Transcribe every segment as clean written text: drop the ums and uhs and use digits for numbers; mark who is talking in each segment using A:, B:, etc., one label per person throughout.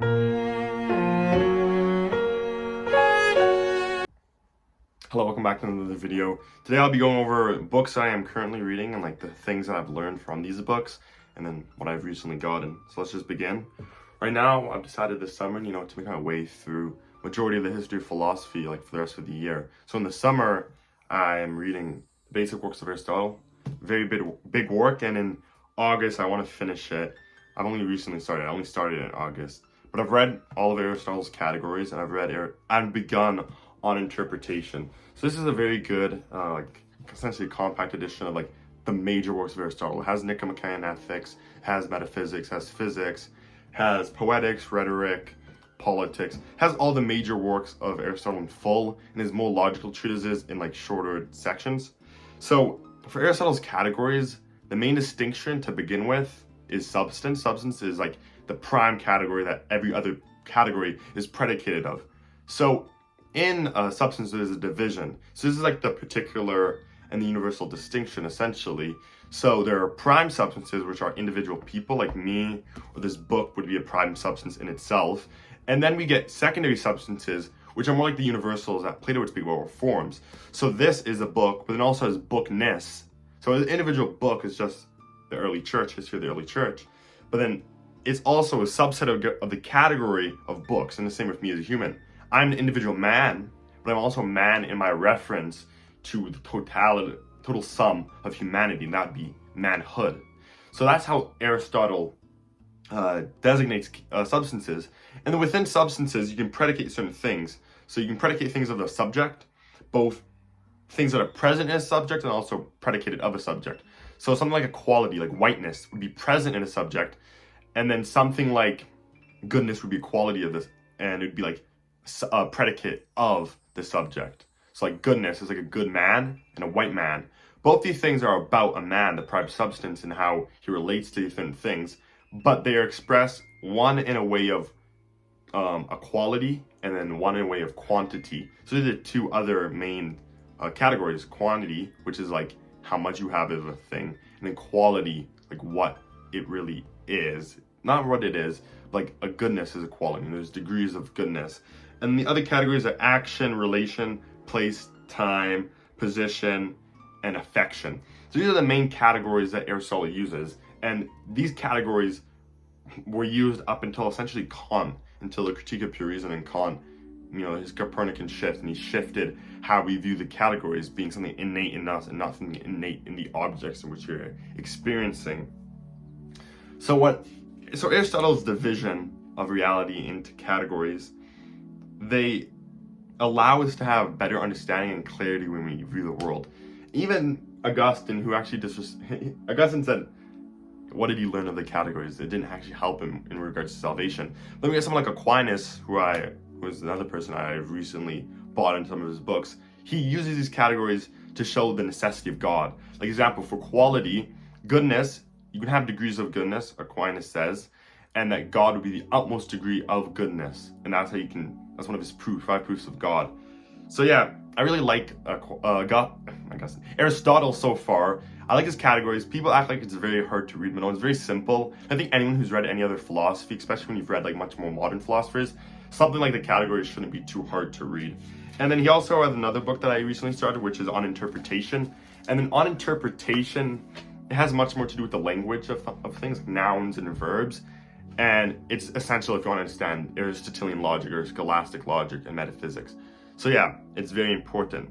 A: Hello, welcome back to another video. Today I'll be going over books I am currently reading and like the things that I've learned from these books and then what I've recently gotten. So let's just begin. Right now, I've decided this summer, to make my way through majority of the history of philosophy like for the rest of the year. So in the summer, I am reading the basic works of Aristotle, very big work, and in August I want to finish it. I've only recently started. I only started in August. But I've read all of Aristotle's categories and I've begun on interpretation. So this is a very good, essentially a compact edition of like the major works of Aristotle. It has Nicomachean Ethics, has metaphysics, has physics, has poetics, rhetoric, politics, has all the major works of Aristotle in full, and his more logical treatises in like shorter sections. So for Aristotle's categories, the main distinction to begin with is substance. Substance is like the prime category that every other category is predicated of. So in substance, there's a division. So this is like the particular and the universal distinction, essentially. So there are prime substances, which are individual people like me, or this book would be a prime substance in itself. And then we get secondary substances, which are more like the universals that Plato would speak about, or forms. So this is a book, but then also has bookness. So an individual book is just the early church, history of the early church. But then it's also a subset of the category of books, and the same with me as a human. I'm an individual man, but I'm also a man in my reference to the total sum of humanity, and that would be manhood. So that's how Aristotle designates substances. And then within substances, you can predicate certain things. So you can predicate things of the subject, both things that are present in a subject and also predicated of a subject. So something like a quality, like whiteness, would be present in a subject, and then something like goodness would be a quality of this, and it would be like a predicate of the subject. So like goodness is like a good man and a white man. Both these things are about a man, the prime substance, and how he relates to different things, but they are expressed one in a way of a quality, and then one in a way of quantity. So these are two other main categories: quantity, which is like how much you have of a thing, and then quality, like what it really is. Not what it is, like a goodness is a quality, and there's degrees of goodness. And the other categories are action, relation, place, time, position, and affection. So these are the main categories that Aristotle uses, and these categories were used up until essentially Kant, until the Critique of Pure Reason, and Kant, his Copernican shift, and he shifted how we view the categories being something innate in us and not something innate in the objects in which we're experiencing. So Aristotle's division of reality into categories, they allow us to have better understanding and clarity when we view the world. Even Augustine, who actually Augustine said, what did he learn of the categories? It didn't actually help him in regards to salvation. Then we get someone like Aquinas, who was another person I've recently bought in some of his books. He uses these categories to show the necessity of God. Like example, for quality, goodness, you can have degrees of goodness, Aquinas says, and that God would be the utmost degree of goodness. And that's how that's one of his 5 proofs of God. So yeah, I really like Aristotle so far. I like his categories. People act like it's very hard to read, but no, it's very simple. I think anyone who's read any other philosophy, especially when you've read like much more modern philosophers, something like the categories shouldn't be too hard to read. And then he also has another book that I recently started, which is On Interpretation. And then On Interpretation, it has much more to do with the language of things, like nouns and verbs. And it's essential if you want to understand Aristotelian logic or scholastic logic and metaphysics. So yeah, it's very important.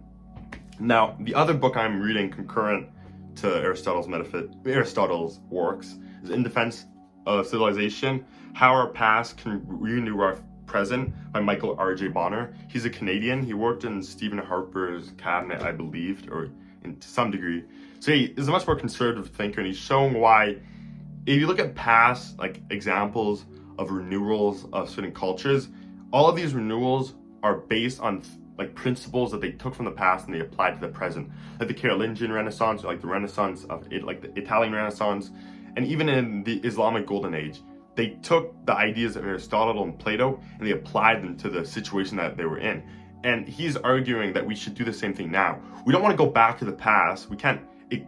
A: Now, the other book I'm reading concurrent to Aristotle's works is In Defense of Civilization, How Our Past Can Renew Our Present by Michael R.J. Bonner. He's a Canadian. He worked in Stephen Harper's cabinet, I believe, or to some degree. So he is a much more conservative thinker, and he's showing why, if you look at past like examples of renewals of certain cultures, all of these renewals are based on like principles that they took from the past and they applied to the present, like the Carolingian Renaissance, or like the Renaissance of it, like the Italian Renaissance, and even in the Islamic Golden Age. They took the ideas of Aristotle and Plato and they applied them to the situation that they were in. And he's arguing that we should do the same thing now. We don't want to go back to the past. We can't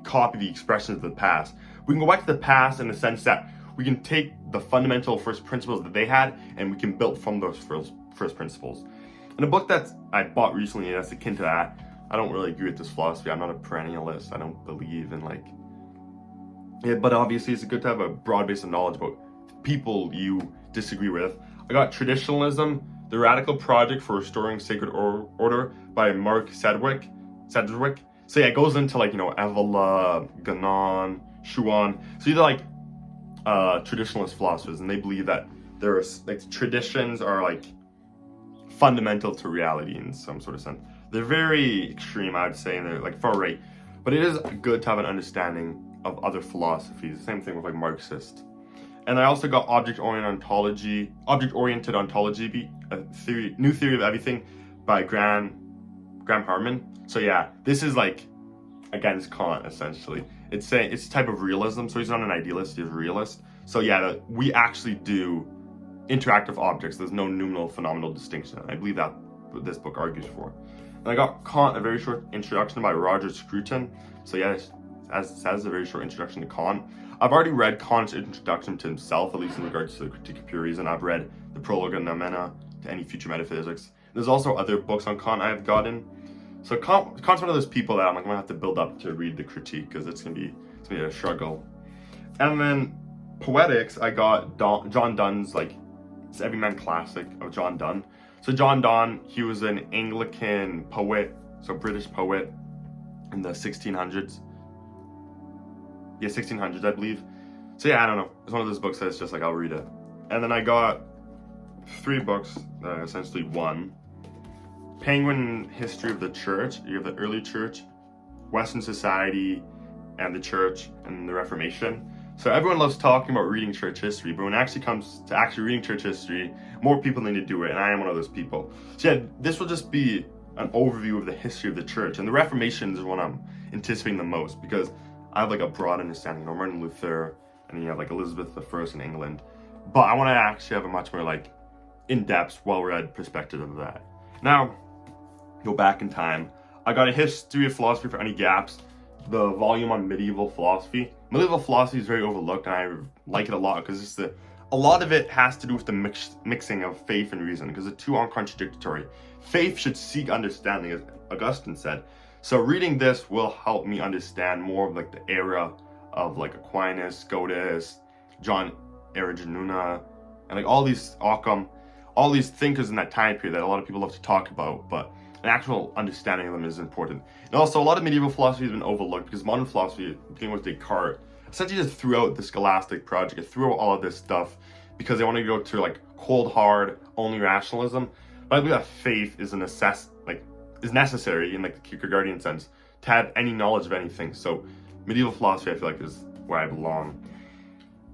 A: copy the expressions of the past. We can go back to the past in the sense that we can take the fundamental first principles that they had, and we can build from those first principles. And a book that I bought recently that's akin to that, I don't really agree with this philosophy. I'm not a perennialist. I don't believe in like, yeah, but obviously it's good to have a broad base of knowledge about people you disagree with. I got Traditionalism, The Radical Project for Restoring Sacred Order by Mark Sedgwick. So yeah, it goes into like, Evola, Ganon, Schuon. So these are like traditionalist philosophers, and they believe that there's like traditions are like fundamental to reality in some sort of sense. They're very extreme, I would say, and they're like far right. But it is good to have an understanding of other philosophies. Same thing with like Marxist. And I also got object-oriented ontology, new theory of everything by Graham Harman. So yeah, this is like against Kant essentially. It's a type of realism. So he's not an idealist, he's a realist. So yeah, we actually do interactive objects. There's no noumenal phenomenal distinction. I believe that what this book argues for. And I got Kant, a very short introduction by Roger Scruton. So yeah, as it says, a very short introduction to Kant. I've already read Kant's introduction to himself, at least in regards to the Critique of Pure Reason. I've read the Prologue and Noumena to Any Future Metaphysics. There's also other books on Kant I've gotten. So Kant's one of those people that I'm gonna have to build up to read the critique, because it's gonna be a struggle. And then Poetics, I got John Donne's like it's Everyman Classic of John Donne. So John Donne, he was an Anglican poet, so British poet in the 1600s. Yeah, 1600s, I believe. So yeah, I don't know. It's one of those books that's just like, I'll read it. And then I got 3 books, essentially one. Penguin History of the Church. You have the early church, Western society, and the church, and the Reformation. So everyone loves talking about reading church history, but when it actually comes to actually reading church history, more people need to do it, and I am one of those people. So yeah, this will just be an overview of the history of the church, and the Reformation is what I'm anticipating the most, because I have like a broad understanding. Martin Luther, and then you have like Elizabeth I in England. But I want to actually have a much more like in-depth, well-read perspective of that. Now, go back in time. I got a history of philosophy for any gaps. The volume on medieval philosophy. Medieval philosophy is very overlooked, and I like it a lot because a lot of it has to do with the mixing of faith and reason, because the two aren't contradictory. Faith should seek understanding, as Augustine said. So reading this will help me understand more of like the era of like Aquinas, Scotus, John Erigenuna, and like all these Occam, all these thinkers in that time period that a lot of people love to talk about, but an actual understanding of them is important. And also, a lot of medieval philosophy has been overlooked because modern philosophy, beginning with Descartes, essentially just threw out the scholastic project, it threw out all of this stuff because they want to go to like cold, hard, only rationalism. But I believe that faith is is necessary in like the Kierkegaardian sense to have any knowledge of anything. So medieval philosophy, I feel like, is where I belong.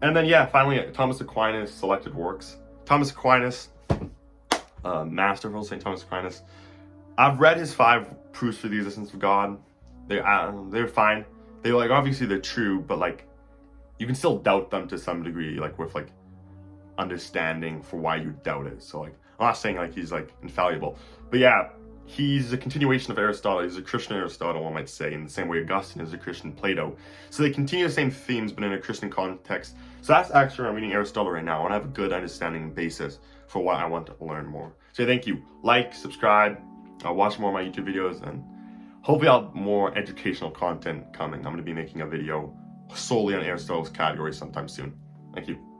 A: And then yeah, finally, Thomas Aquinas' selected works. Thomas Aquinas, masterful St. Thomas Aquinas. I've read his 5 proofs for the existence of God. They're fine. Obviously they're true, but like you can still doubt them to some degree, like with like understanding for why you doubt it. So like I'm not saying like he's like infallible, but yeah, he's a continuation of Aristotle. He's a Christian Aristotle, one might say, in the same way Augustine is a Christian Plato. So they continue the same themes, but in a Christian context. So that's actually where I'm reading Aristotle right now. I want to have a good understanding and basis for what I want to learn more. So thank you. Like, subscribe, watch more of my YouTube videos, and hopefully I'll have more educational content coming. I'm going to be making a video solely on Aristotle's category sometime soon. Thank you.